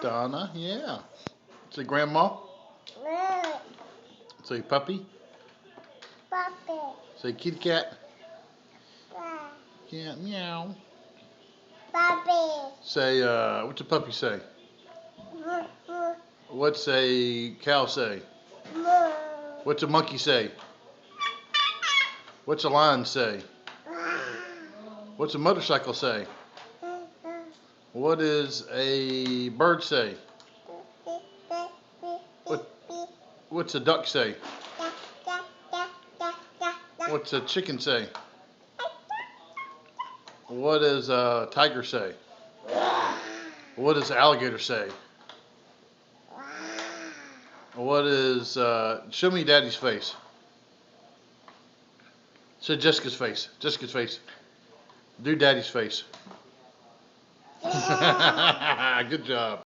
Donna, yeah. Say grandma. Say puppy. Puppy. Say kitty cat. Yeah, meow. Puppy. Say, what's a puppy say? What's a cow say? What's a monkey say? What's a lion say? What's a motorcycle say? What does a bird say? What's a duck say? What's a chicken say? What does a tiger say? What does an alligator say? What is, show me Daddy's face. Show Jessica's face. Jessica's face. Do Daddy's face. Good job.